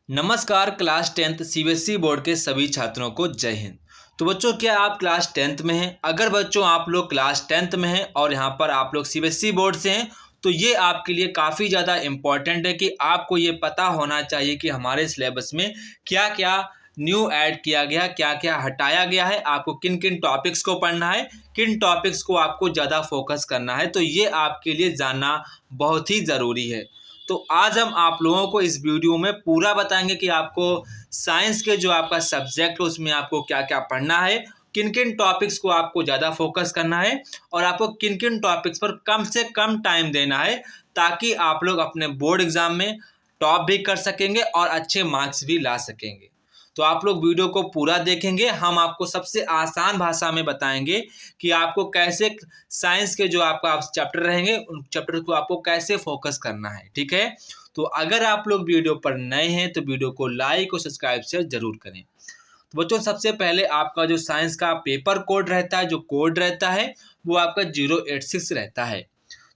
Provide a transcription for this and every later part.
नमस्कार class 10th CBSE board के सभी छात्रों को जय हिंद। तो बच्चों, क्या आप क्लास 10th में हैं? अगर बच्चों आप लोग क्लास 10th में हैं और यहाँ पर आप लोग सीबीएसई बोर्ड से हैं तो ये आपके लिए काफ़ी ज़्यादा इम्पॉर्टेंट है कि आपको ये पता होना चाहिए कि हमारे सिलेबस में क्या क्या न्यू ऐड किया गया, क्या क्या हटाया गया है, आपको किन किन टॉपिक्स को पढ़ना है, किन टॉपिक्स को आपको ज़्यादा फोकस करना है। तो ये आपके लिए जानना बहुत ही ज़रूरी है। तो आज हम आप लोगों को इस वीडियो में पूरा बताएंगे कि आपको साइंस के जो आपका सब्जेक्ट है उसमें आपको क्या क्या पढ़ना है, किन किन टॉपिक्स को आपको ज़्यादा फोकस करना है और आपको किन किन टॉपिक्स पर कम से कम टाइम देना है, ताकि आप लोग अपने बोर्ड एग्जाम में टॉप भी कर सकेंगे और अच्छे मार्क्स भी ला सकेंगे। तो आप लोग वीडियो को पूरा देखेंगे, हम आपको सबसे आसान भाषा में बताएंगे कि आपको कैसे साइंस के जो आपका चैप्टर रहेंगे उन चैप्टर को आपको कैसे फोकस करना है। ठीक है, तो अगर आप लोग वीडियो पर नए हैं तो वीडियो को लाइक और सब्सक्राइब शेयर जरूर करें। तो बच्चों, सबसे पहले आपका जो साइंस का पेपर कोड रहता है, जो कोड रहता है वो आपका 086 रहता है।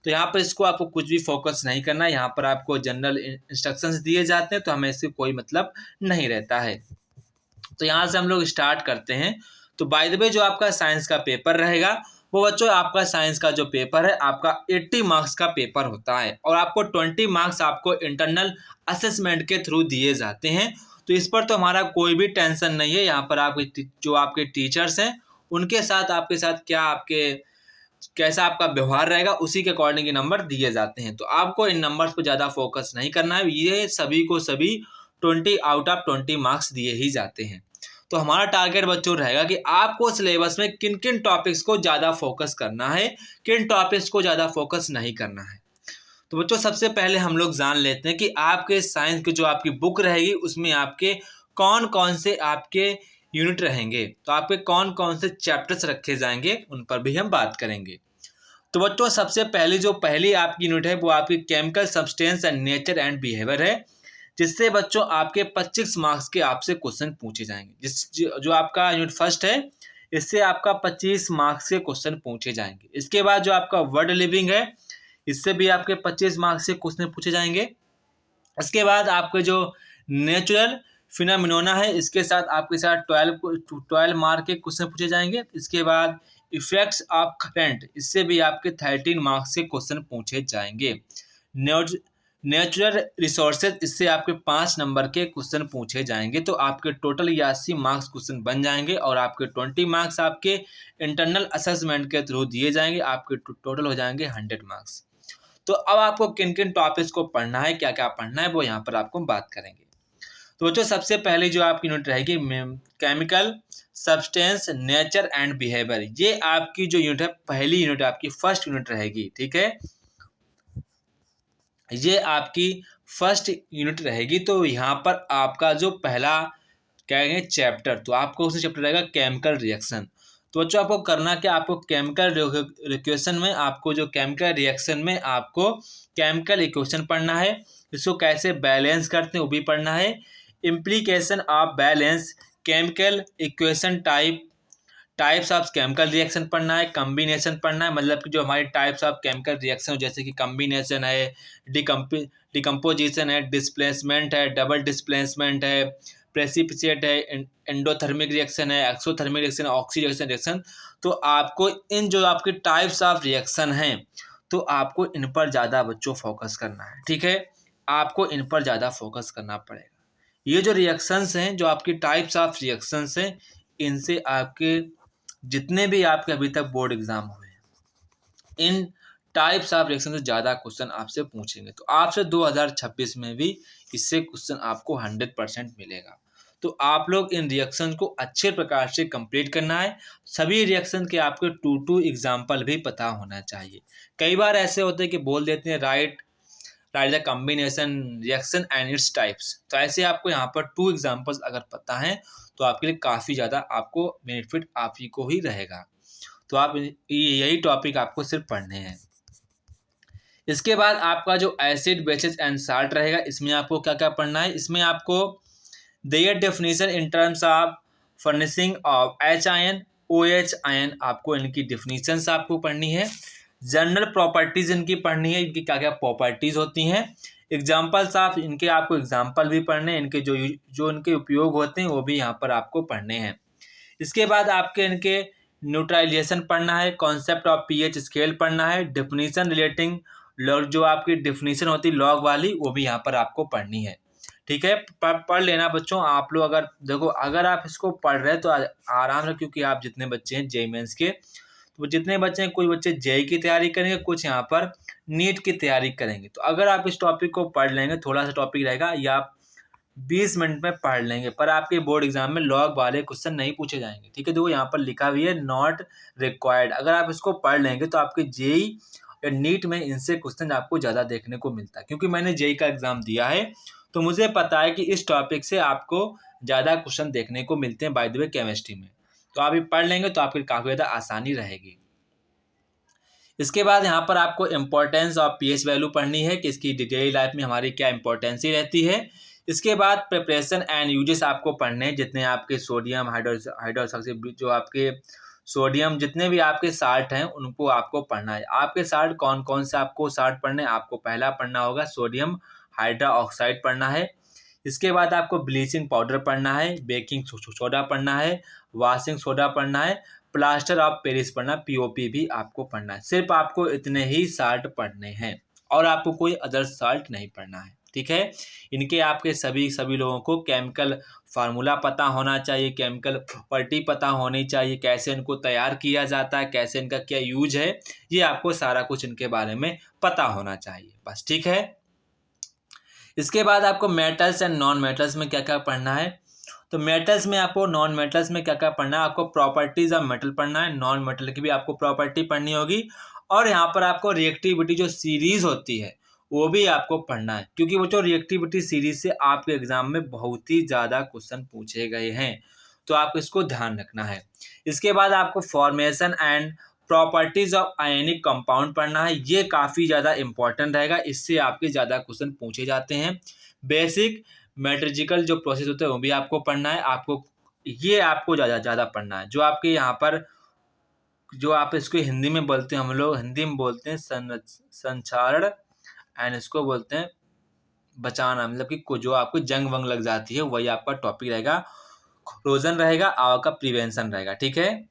तो यहाँ पर इसको आपको कुछ भी फोकस नहीं करना है, यहाँ पर आपको जनरल इंस्ट्रक्शंस दिए जाते हैं, तो हमें इससे कोई मतलब नहीं रहता है। तो यहाँ से हम लोग स्टार्ट करते हैं। तो बाय द वे, जो आपका साइंस का पेपर रहेगा वो बच्चों, आपका साइंस का जो पेपर है आपका 80 मार्क्स का पेपर होता है और आपको 20 मार्क्स आपको इंटरनल असेसमेंट के थ्रू दिए जाते हैं। तो इस पर तो हमारा कोई भी टेंशन नहीं है। यहाँ पर आपके जो आपके टीचर्स हैं उनके साथ आपके साथ कैसा आपका व्यवहार रहेगा उसी के अकॉर्डिंग नंबर दिए जाते हैं। तो आपको इन नंबर्स पर ज़्यादा फोकस नहीं करना है, ये सभी को सभी 20 आउट ऑफ 20 मार्क्स दिए ही जाते हैं। तो हमारा टारगेट बच्चों रहेगा कि आपको सिलेबस में किन किन टॉपिक्स को ज़्यादा फोकस करना है, किन टॉपिक्स को ज़्यादा फोकस नहीं करना है। तो बच्चों, सबसे पहले हम लोग जान लेते हैं कि आपके साइंस की जो आपकी बुक रहेगी उसमें आपके कौन कौन से आपके यूनिट रहेंगे, तो आपके कौन कौन से चैप्टर्स रखे जाएंगे उन पर भी हम बात करेंगे। तो बच्चों, सबसे पहली आपकी यूनिट है वो आपकी chemical substance and nature and behaviour है, जिससे बच्चों आपके 25 मार्क्स के आपसे क्वेश्चन पूछे जाएंगे। जो आपका यूनिट फर्स्ट है इससे आपका 25 मार्क्स के क्वेश्चन पूछे जाएंगे। इसके बाद जो आपका वर्ड लिविंग है इससे भी आपके 25 मार्क्स के क्वेश्चन पूछे जाएंगे। इसके बाद आपके जो नेचुरल फिनोमिना है इसके साथ आपके साथ 12 मार्क के क्वेश्चन पूछे जाएंगे। इसके बाद इफेक्ट्स ऑफ करंट, इससे भी आपके 13 मार्क्स के क्वेश्चन पूछे जाएंगे। नेचुरल रिसोर्सेज, इससे आपके 5 नंबर के क्वेश्चन पूछे जाएंगे। तो आपके टोटल 80 मार्क्स क्वेश्चन बन जाएंगे और आपके 20 मार्क्स आपके इंटरनल असेसमेंट के थ्रू दिए जाएंगे। आपके टोटल हो जाएंगे 100 मार्क्स। तो अब आपको किन किन टॉपिक्स को पढ़ना है, क्या क्या पढ़ना है, वो यहाँ पर आपको बात करेंगे। तो बच्चों, सबसे पहले जो आपकी यूनिट रहेगी chemical substance nature and behaviour, ये आपकी जो यूनिट है पहली यूनिट आपकी फर्स्ट यूनिट रहेगी। ठीक है, ये आपकी फर्स्ट यूनिट रहेगी। तो यहाँ पर आपका जो पहला क्या कहेंगे चैप्टर, तो आपको उसमें चैप्टर रहेगा केमिकल रिएक्शन। तो बच्चों, आपको करना क्या, आपको केमिकल रिएक्शन में आपको जो केमिकल रिएक्शन में आपको केमिकल इक्वेशन पढ़ना है, इसको कैसे बैलेंस करते हैं वो भी पढ़ना है। Implication of balance, chemical equation types of chemical reaction पढ़ना है, कम्बिनेशन पढ़ना है, मतलब कि जो हमारे टाइप्स ऑफ केमिकल रिएक्शन जैसे कि कम्बिनेशन है, डिकम्पोजिशन है, डिस्प्लेसमेंट है, डबल डिस्प्लेसमेंट है, प्रेसिपिटेट है, एंडोथर्मिक रिएक्शन है, एक्सोथर्मिक रिएक्शन है, ऑक्सीडेशन रिएक्शन। तो आपको इन जो आपके टाइप्स ऑफ रिएक्शन हैं तो आपको इन पर ज़्यादा बच्चों फोकस करना है। ठीक है, आपको इन पर ज़्यादा फोकस करना पड़ेगा। ये जो रिएक्शंस हैं, जो आपकी टाइप्स ऑफ रिएक्शंस हैं, इनसे आपके जितने भी आपके अभी तक बोर्ड एग्जाम हुए हैं इन टाइप्स ऑफ रिएक्शन से ज़्यादा क्वेश्चन आपसे पूछेंगे। तो आपसे 2026 में भी इससे क्वेश्चन आपको 100% मिलेगा। तो आप लोग इन रिएक्शन को अच्छे प्रकार से कंप्लीट करना है। सभी रिएक्शन के आपके 2 एग्जाम्पल भी पता होना चाहिए। कई बार ऐसे होते हैं कि बोल देते हैं right the combination reaction and its types, तो ऐसे आपको यहाँ पर 2 एग्जाम्पल्स अगर पता है तो आपके लिए काफ़ी ज़्यादा आपको बेनिफिट आप ही को ही रहेगा। तो आप यही टॉपिक आपको सिर्फ पढ़ने हैं। इसके बाद आपका जो एसिड बेसिस एंड साल्ट रहेगा, इसमें आपको क्या क्या पढ़ना है। इसमें आपको their definition in terms of furnishing of H ion, O H ion, आपको इनकी डिफिनीशंस आपको पढ़नी है। जनरल प्रॉपर्टीज इनकी पढ़नी है, इनकी क्या क्या प्रॉपर्टीज होती हैं। एग्जाम्पल्स आप इनके आपको एग्जाम्पल भी पढ़ने, इनके जो इनके उपयोग होते हैं वो भी यहाँ पर आपको पढ़ने हैं। इसके बाद आपके इनके न्यूट्रलाइजेशन पढ़ना है, कॉन्सेप्ट ऑफ पीएच स्केल पढ़ना है, डेफिनेशन रिलेटिंग लॉग, जो आपकी डेफिनेशन होती है लॉग वाली वो भी यहाँ पर आपको पढ़नी है। ठीक है, पढ़ लेना बच्चों। आप लोग अगर देखो, अगर आप इसको पढ़ रहे हैं तो आराम से, क्योंकि आप जितने बच्चे हैं जेईई मेंस के, तो जितने बच्चे हैं, कोई बच्चे जेईई की तैयारी करेंगे, कुछ यहाँ पर नीट की तैयारी करेंगे। तो अगर आप इस टॉपिक को पढ़ लेंगे, थोड़ा सा टॉपिक रहेगा, या आप 20 मिनट में पढ़ लेंगे, पर आपके बोर्ड एग्जाम में लॉग वाले क्वेश्चन नहीं पूछे जाएंगे। ठीक है, देखो यहाँ पर लिखा भी है नॉट रिक्वायर्ड। अगर आप इसको पढ़ लेंगे तो आपके जेईई या नीट में इनसे क्वेश्चन आपको ज़्यादा देखने को मिलता है, क्योंकि मैंने जेईई का एग्जाम दिया है तो मुझे पता है कि इस टॉपिक से आपको ज़्यादा क्वेश्चन देखने को मिलते हैं, बाय द वे केमिस्ट्री में। तो आप ये पढ़ लेंगे तो आपकी काफ़ी ज़्यादा आसानी रहेगी। इसके बाद यहाँ पर आपको इम्पोर्टेंस ऑफ पीएच वैल्यू पढ़नी है कि इसकी डेली लाइफ में हमारी क्या इंपॉर्टेंसी रहती है। इसके बाद प्रिपरेशन एंड यूजेस आपको पढ़ने हैं, जितने आपके सोडियम हाइड्रोक्साइड, जो आपके सोडियम, जितने भी आपके साल्ट हैं उनको आपको पढ़ना है। आपके साल्ट कौन कौन से आपको साल्ट पढ़ने हैं, आपको पहला पढ़ना होगा सोडियम हाइड्रोक्साइड पढ़ना है। इसके बाद आपको ब्लीचिंग पाउडर पढ़ना है, बेकिंग सोडा पढ़ना है, वॉशिंग सोडा पढ़ना है, प्लास्टर ऑफ पेरिस पढ़ना, पीओपी भी आपको पढ़ना है। सिर्फ आपको इतने ही साल्ट पढ़ने हैं और आपको कोई अदर साल्ट नहीं पढ़ना है। ठीक है, इनके आपके सभी लोगों को केमिकल फार्मूला पता होना चाहिए, केमिकल प्रॉपर्टी पता होनी चाहिए, कैसे इनको तैयार किया जाता है, कैसे इनका क्या यूज है, ये आपको सारा कुछ इनके बारे में पता होना चाहिए बस। ठीक है, इसके बाद आपको मेटल्स एंड नॉन मेटल्स में क्या क्या पढ़ना है। तो मेटल्स में आपको, नॉन मेटल्स में क्या क्या पढ़ना है, आपको प्रॉपर्टीज ऑफ मेटल पढ़ना है, नॉन मेटल की भी आपको प्रॉपर्टी पढ़नी होगी, और यहाँ पर आपको रिएक्टिविटी जो सीरीज होती है वो भी आपको पढ़ना है, क्योंकि वो जो रिएक्टिविटी सीरीज से आपके एग्जाम में बहुत ही ज़्यादा क्वेश्चन पूछे गए हैं, तो आपको इसको ध्यान रखना है। इसके बाद आपको formation and properties of ionic compound पढ़ना है, ये काफ़ी ज़्यादा इंपॉर्टेंट रहेगा, इससे आपके ज़्यादा क्वेश्चन पूछे जाते हैं। बेसिक मेट्रोलॉजिकल जो प्रोसेस होते हैं वो भी आपको पढ़ना है, आपको ज़्यादा पढ़ना है। जो आपके यहाँ पर, जो आप इसको हिंदी में बोलते हैं, हम लोग हिंदी में बोलते हैं संचारण, एंड इसको बोलते हैं बचाना, मतलब कि जो आपको जंग वंग लग जाती है वही आपका टॉपिक रहेगा। क्लोजन रहेगा, आपका प्रिवेंशन रहेगा। ठीक है,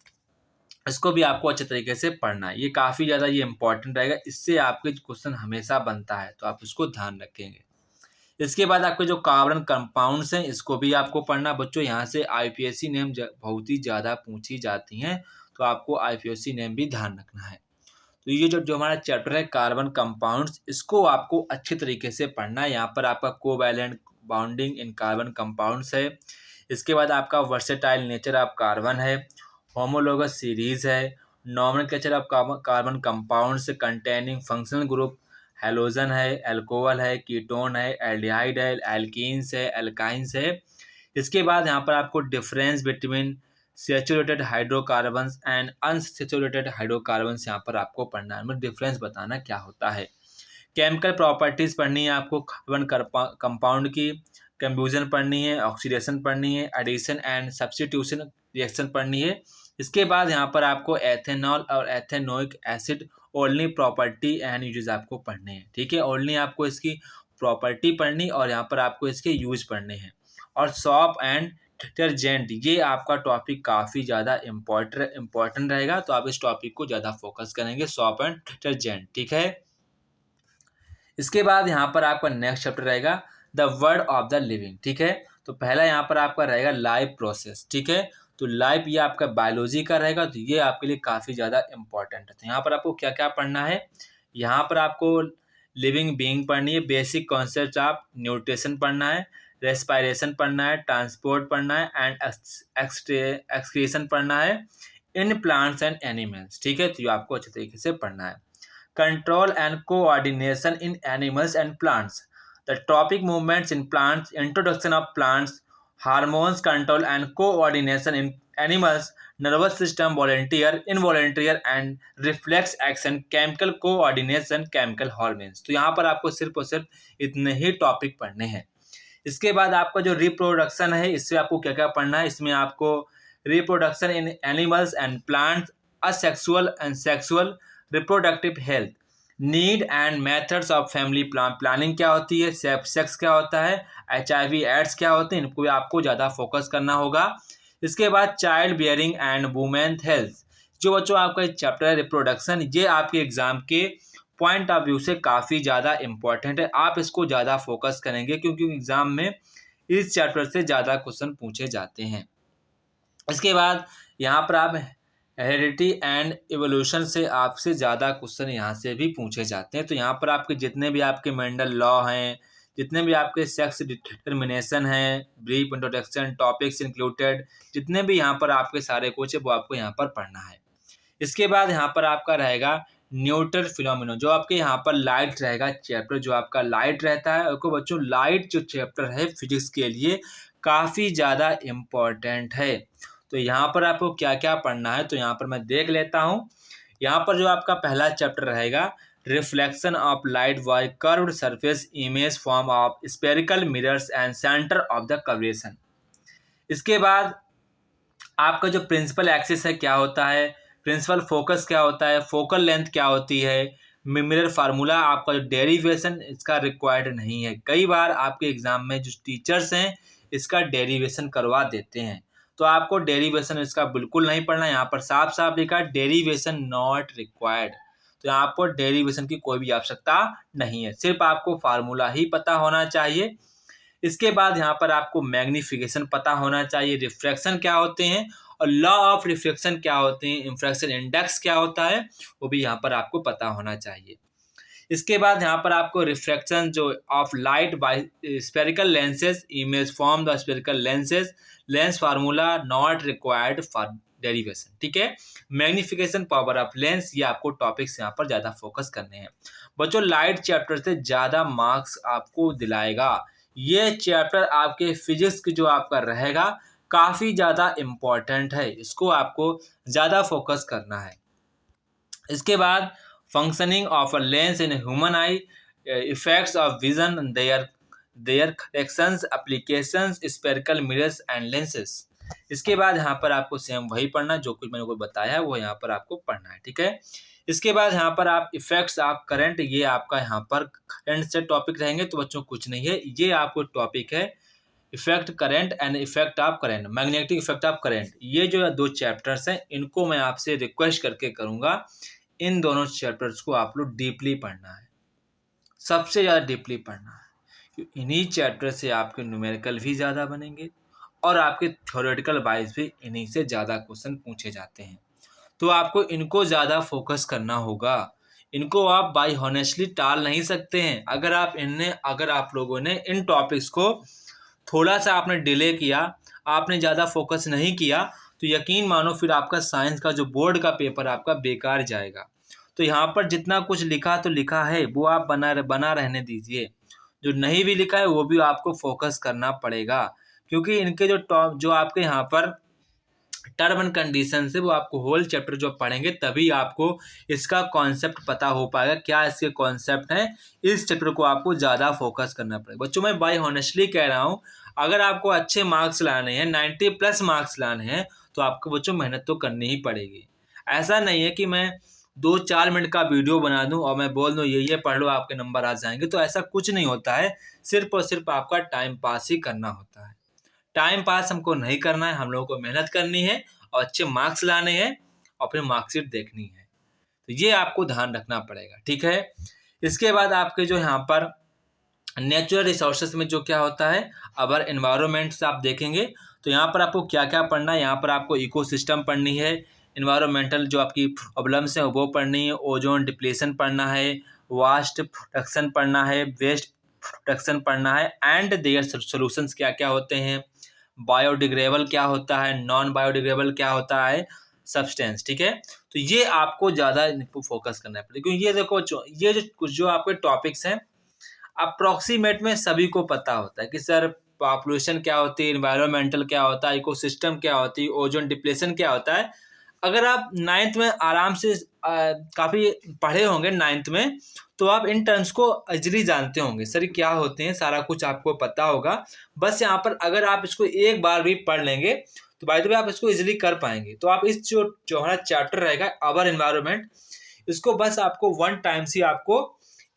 इसको भी आपको अच्छे तरीके से पढ़ना है, ये काफ़ी ज़्यादा ये इंपॉर्टेंट रहेगा, इससे आपके क्वेश्चन हमेशा बनता है, तो आप इसको ध्यान रखेंगे। इसके बाद आपके जो कार्बन कंपाउंड्स हैं इसको भी आपको पढ़ना बच्चों, यहाँ से आईपीएससी नेम बहुत ही ज़्यादा पूछी जाती हैं, तो आपको आईपीएससी नेम भी ध्यान रखना है। तो ये जो हमारा चैप्टर है कार्बन कंपाउंड्स, इसको आपको अच्छे तरीके से पढ़ना है। यहाँ पर आपका covalent bonding in carbon compounds है। इसके बाद आपका वर्सेटाइल नेचर ऑफ कार्बन है, होमोलोगस सीरीज है, nomenclature of carbon compounds containing functional group, halogen है, एल्कोहल है, कीटोन है, एल्डिहाइड है, एल्कीन्स है, एल्काइंस है। इसके बाद यहाँ पर आपको difference between saturated hydrocarbons and unsaturated hydrocarbons यहाँ पर आपको पढ़ना है, मतलब डिफरेंस बताना क्या होता है। केमिकल प्रॉपर्टीज़ पढ़नी है आपको कार्बन कंपाउंड की, कंफ्यूजन पढ़नी है, ऑक्सीडेशन पढ़नी है, एडिशन एंड सब्स्टिट्यूशन रिएक्शन पढ़नी है। इसके बाद यहाँ पर आपको एथेनॉल और ethanoic acid only property and uses आपको पढ़ने हैं। ठीक है, ओनली आपको इसकी प्रॉपर्टी पढ़नी और यहाँ पर आपको इसके यूज पढ़ने हैं। और सॉप एंड डिटर्जेंट, ये आपका टॉपिक काफ़ी ज़्यादा इम्पोर्टेंट रहेगा, तो आप इस टॉपिक को ज़्यादा फोकस करेंगे, सॉप एंड डिटर्जेंट। ठीक है, इसके बाद यहाँ पर आपका नेक्स्ट चैप्टर रहेगा the word of the living. ठीक है, तो पहला यहाँ पर आपका रहेगा लाइफ प्रोसेस। ठीक है, तो लाइफ ये आपका बायोलॉजी का रहेगा, तो ये आपके लिए काफ़ी ज़्यादा इंपॉर्टेंट है। तो यहाँ पर आपको क्या क्या पढ़ना है, यहाँ पर आपको लिविंग बीइंग पढ़नी है, बेसिक कॉन्सेप्ट ऑफ न्यूट्रिशन पढ़ना है, रेस्पायरेशन पढ़ना है, ट्रांसपोर्ट पढ़ना है, एंड एक्सक्रीशन पढ़ना है इन प्लांट्स एंड एनिमल्स। ठीक है, तो ये आपको अच्छे तरीके से पढ़ना है। Control and coordination in animals and plants. The topic movements in plants, introduction of plants, hormones control and coordination in animals, nervous system, volunteer, involuntary and reflex action, chemical coordination, chemical hormones. तो यहाँ पर आपको सिर्फ और सिर्फ इतने ही topic पढ़ने हैं। इसके बाद आपका जो रिप्रोडक्शन है, इससे आपको क्या क्या पढ़ना है, इसमें आपको reproduction in animals and plants, asexual and sexual, reproductive health, need and methods of family planning क्या होती है, सेक्स क्या होता है, HIV एड्स क्या होते हैं, इनको भी आपको ज़्यादा फोकस करना होगा। इसके बाद child bearing and women health, जो बच्चों आपका चैप्टर है रिप्रोडक्शन, ये आपके एग्जाम के पॉइंट ऑफ व्यू से काफ़ी ज़्यादा इंपॉर्टेंट है। आप इसको ज़्यादा फोकस करेंगे क्योंकि एग्जाम में इस चैप्टर से ज़्यादा क्वेश्चन पूछे जाते हैं। इसके बाद यहाँ पर आप हेरिडिटी एंड एवोल्यूशन से आपसे ज़्यादा क्वेश्चन यहाँ से भी पूछे जाते हैं। तो यहाँ पर आपके जितने भी आपके मेंडल लॉ हैं, जितने भी आपके सेक्स डिटर्मिनेशन हैं, ब्रीफ इंट्रोडक्शन, टॉपिक्स इंक्लूडेड, जितने भी यहाँ पर आपके सारे कुछ है वो आपको यहाँ पर पढ़ना है। इसके बाद यहाँ पर आपका रहेगा न्यूटन फिनोमेना, जो आपके यहाँ पर लाइट रहेगा चैप्टर, जो आपका लाइट रहता है। और बच्चों लाइट जो चैप्टर है फिजिक्स के लिए काफ़ी ज़्यादा इम्पॉर्टेंट है। तो यहाँ पर आपको क्या क्या पढ़ना है तो यहाँ पर मैं देख लेता हूँ। यहाँ पर जो आपका पहला चैप्टर रहेगा reflection of light by curved surface image form of spherical mirrors and centre of the curvature. इसके बाद आपका जो प्रिंसिपल एक्सिस है क्या होता है, प्रिंसिपल फोकस क्या होता है, फोकल लेंथ क्या होती है, मिरर फार्मूला, आपका जो डेरिवेशन इसका रिक्वायर्ड नहीं है। कई बार आपके एग्जाम में जो टीचर्स हैं इसका डेरिवेशन करवा देते हैं, तो आपको डेरिवेशन इसका बिल्कुल नहीं पढ़ना। यहाँ पर साफ साफ लिखा डेरिवेशन नॉट रिक्वायर्ड, तो यहाँ आपको डेरिवेशन की कोई भी आवश्यकता नहीं है, सिर्फ आपको फार्मूला ही पता होना चाहिए। इसके बाद यहाँ पर आपको मैग्नीफिकेशन पता होना चाहिए, रिफ्रैक्शन क्या होते हैं और लॉ ऑफ रिफ्लेक्शन क्या होते हैं, इंफ्रैक्शन इंडेक्स क्या होता है, वो भी यहाँ पर आपको पता होना चाहिए। इसके बाद यहाँ पर आपको रिफ्रैक्शन जो of light bye spherical lenses image form the spherical lenses, lens formula not required for derivation, ठीक है। मैग्नीफिकेशन पावर ऑफ लेंस, ये आपको टॉपिक्स यहाँ पर ज़्यादा फोकस करने हैं। बच्चों लाइट चैप्टर से ज़्यादा मार्क्स आपको दिलाएगा ये चैप्टर, आपके फिजिक्स की जो आपका रहेगा काफ़ी ज़्यादा इम्पॉर्टेंट है, इसको आपको ज़्यादा फोकस करना है। इसके बाद functioning of a lens in human eye, effects of vision, their corrections, applications, spherical mirrors and lenses. इसके बाद यहाँ पर आपको सेम वही पढ़ना जो कुछ मैंने को बताया है वो यहाँ पर आपको पढ़ना है, ठीक है। इसके बाद यहाँ पर आप इफेक्ट्स ऑफ करंट, ये आपका यहाँ पर करंट से टॉपिक रहेंगे, तो बच्चों कुछ नहीं है, ये आपको टॉपिक है effect current and effect of current, magnetic effect of current. ये जो दो चैप्टर्स हैं इनको मैं आपसे रिक्वेस्ट करके करूँगा, इन दोनों चैप्टर्स को आप लोग डीपली पढ़ना है, सबसे ज़्यादा डीपली पढ़ना है। इन्हीं चैप्टर से आपके न्यूमेरिकल भी ज़्यादा बनेंगे और आपके थ्योरेटिकल वाइज भी इन्हीं से ज़्यादा क्वेश्चन पूछे जाते हैं, तो आपको इनको ज़्यादा फोकस करना होगा। इनको आप बाय हॉनेस्टली टाल नहीं सकते हैं। अगर आप लोगों ने इन टॉपिक्स को थोड़ा सा आपने डिले किया, आपने ज़्यादा फोकस नहीं किया, तो यकीन मानो फिर आपका साइंस का जो बोर्ड का पेपर आपका बेकार जाएगा। तो यहाँ पर जितना कुछ लिखा तो लिखा है वो आप बना रहने दीजिए, जो नहीं भी लिखा है वो भी आपको फोकस करना पड़ेगा, क्योंकि इनके जो आपके यहाँ पर टर्म एंड कंडीशन है वो आपको होल चैप्टर जो पढ़ेंगे तभी आपको इसका कॉन्सेप्ट पता हो पाएगा, क्या इसके कॉन्सेप्ट हैं। इस चैप्टर को आपको ज़्यादा फोकस करना पड़ेगा। बच्चों मैं बाय हॉनेस्टली कह रहा हूँ, अगर आपको अच्छे मार्क्स लाने हैं, 90+ मार्क्स लाने हैं, तो आपको बच्चों मेहनत तो करनी ही पड़ेगी। ऐसा नहीं है कि मैं 2-4 मिनट का वीडियो बना दूं और मैं बोल दूं ये पढ़ लो आपके नंबर आ जाएंगे, तो ऐसा कुछ नहीं होता है। सिर्फ और सिर्फ आपका टाइम पास ही करना होता है। टाइम पास हमको नहीं करना है, हम लोगों को मेहनत करनी है और अच्छे मार्क्स लाने हैं और फिर मार्कशीट देखनी है, तो ये आपको ध्यान रखना पड़ेगा, ठीक है। इसके बाद आपके जो यहाँ पर नेचुरल रिसोर्सेज में जो क्या होता है, अगर एनवायरनमेंट्स आप देखेंगे तो यहाँ पर आपको क्या क्या पढ़ना है। यहाँ पर आपको इकोसिस्टम पढ़नी है, एनवायरमेंटल जो आपकी प्रॉब्लम्स हैं वो पढ़नी है, ओजोन डिप्लेशन पढ़ना है, वास्ट प्रोटेक्शन पढ़ना है, वेस्ट प्रोटेक्शन पढ़ना है, एंड देयर सोल्यूशंस क्या क्या होते हैं, बायोडिग्रेडेबल क्या होता है, नॉन बायोडिग्रेडेबल क्या होता है सब्सटेंस, ठीक है। तो ये आपको ज़्यादा फोकस करना है, क्योंकि ये देखो ये जो आपके टॉपिक्स हैं अप्रॉक्सीमेट में सभी को पता होता है कि सर पॉपुलेशन क्या होती है, इन्वायरमेंटल क्या होता है, इकोसिस्टम क्या होती है, ओजोन डिप्लेशन क्या होता है। अगर आप 9th में आराम से काफ़ी पढ़े होंगे 9th में, तो आप इन टर्म्स को इजीली जानते होंगे, सर क्या होते हैं, सारा कुछ आपको पता होगा। बस यहाँ पर अगर आप इसको एक बार भी पढ़ लेंगे तो बाय द वे आप इसको इजीली कर पाएंगे। तो आप इस जो हमारा चैप्टर रहेगा अवर एनवायरनमेंट, इसको बस आपको 1 टाइम से आपको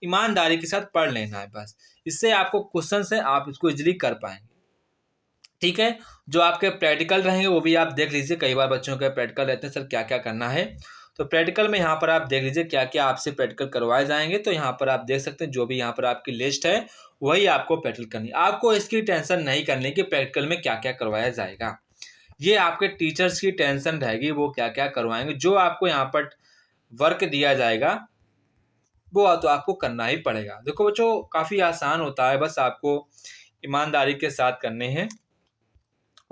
ईमानदारी के साथ पढ़ लेना है बस। इससे आपको क्वेश्चन से आप इसको इजीली कर पाएंगे। ठीक है, जो आपके प्रैक्टिकल रहेंगे वो भी आप देख लीजिए। कई बार बच्चों के प्रैक्टिकल रहते हैं सर क्या क्या करना है, तो प्रैक्टिकल में यहाँ पर आप देख लीजिए क्या क्या आपसे प्रैक्टिकल करवाए जाएंगे। तो यहाँ पर आप देख सकते हैं जो भी यहाँ पर आपकी लिस्ट है वही आपको प्रैक्टिकल करनी है। आपको इसकी टेंशन नहीं करनी कि प्रैक्टिकल में क्या क्या करवाया जाएगा, ये आपके टीचर्स की टेंशन रहेगी वो क्या क्या करवाएंगे। जो आपको यहाँ पर वर्क दिया जाएगा वो तो आपको करना ही पड़ेगा। देखो बच्चों काफ़ी आसान होता है, बस आपको ईमानदारी के साथ करने हैं।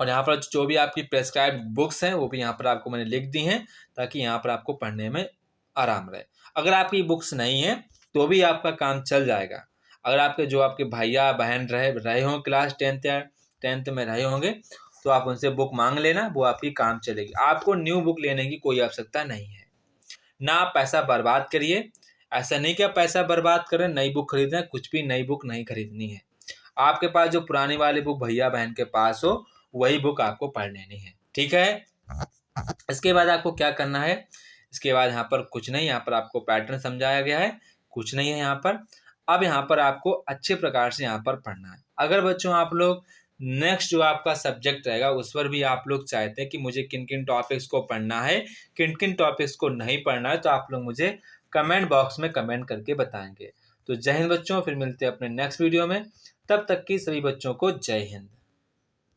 और यहाँ पर जो भी आपकी प्रेस्क्राइब्ड बुक्स हैं वो भी यहाँ पर आपको मैंने लिख दी हैं ताकि यहाँ पर आपको पढ़ने में आराम रहे। अगर आपकी बुक्स नहीं है तो भी आपका काम चल जाएगा। अगर आपके जो आपके भैया बहन रहे हों क्लास 10th या 10th में रहे होंगे तो आप उनसे बुक मांग लेना, वो आपकी काम चलेगी। आपको न्यू बुक लेने की कोई आवश्यकता नहीं है। ना आप पैसा बर्बाद करिए, ऐसा नहीं कि आप पैसा बर्बाद करें नई बुक खरीदें, कुछ भी नई बुक नहीं खरीदनी है। आपके पास जो पुरानी वाली बुक भैया बहन के पास हो वही बुक आपको पढ़ लेनी है। ठीक है, इसके बाद आपको क्या करना है, इसके बाद यहाँ पर कुछ नहीं, यहाँ पर आपको पैटर्न समझाया गया है, कुछ नहीं है यहाँ पर। अब यहाँ पर आपको अच्छे प्रकार से यहाँ पर पढ़ना है। अगर बच्चों आप लोग नेक्स्ट जो आपका सब्जेक्ट रहेगा उस पर भी आप लोग चाहते हैं कि मुझे किन किन टॉपिक्स को पढ़ना है, किन किन टॉपिक्स को नहीं पढ़ना है, तो आप लोग मुझे कमेंट बॉक्स में कमेंट करके बताएंगे। तो जय हिंद बच्चों, फिर मिलते हैं अपने नेक्स्ट वीडियो में। तब तक की सभी बच्चों को जय हिंद।